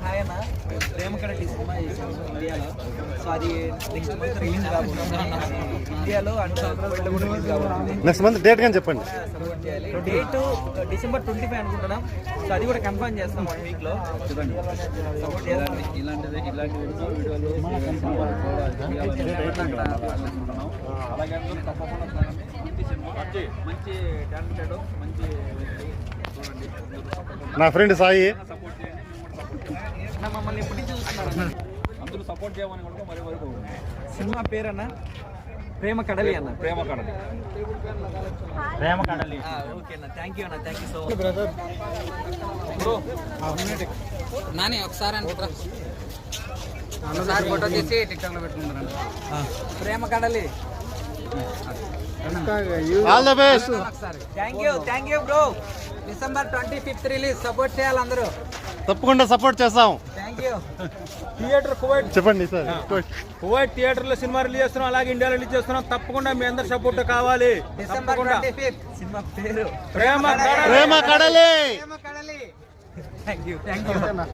Hi అన్న. ప్రేమ కడలి cinema చేసాము ఇండియాలో. సో అది నెక్స్ట్ మంత్ రిలీజ్ కాబోతుంది ఇండియాలో అండ్ వరల్డ్ కూడా రిలీజ్ కాబోతుంది. నెక్స్ట్ మంత్ డేట్ కానీ చెప్పండి. సపోర్ట్ చేయాలి. డేట్ December 25 అనుకుంటున్నాం. సో అది కూడా కన్ఫర్మ్ చేస్తాం 1 వీక్ లో. సపోర్ట్ చేయాలి. ఇలాంటి వీడియోలు అలాగే తప్పకుండా మంచి టాలెంటెడ్ మంచి చూడండి. నా ఫ్రెండ్ సాయి మమ్మల్ని ఎప్పటి నుంచి చూస్తున్నారు? అందరూ సపోర్ట్ చేయమని కూడా మరి వరకు. సినిమా పేరన్నా ప్రేమ కడలి అన్న. ప్రేమ కడలి. ఓకే అన్న, థ్యాంక్ యూ అన్న, thank you so brother. Nani ఒకసారి అనుకుంటారా ఫోటో తీసి టిక్టాక్ లో పెట్టుకుంటారండి. ప్రేమ కడలి. All the best. Thank you bro. December 25th release. Support చేయాలి అందరూ. తప్పకుండా సపోర్ట్ చేస్తాం. Thank you. థియేటర్ కువైట్ చెప్పండి సార్. కువైట్ థియేటర్ లో సినిమా రిలీజ్ చేస్తున్నాం, అలాగే ఇండియాలో రిలీజ్ చేస్తున్నాం. తప్పకుండా మీ అందరి సపోర్ట్ కావాలి. December 25th. సినిమా పేరు ప్రేమ ప్రేమ కడలి. Thank you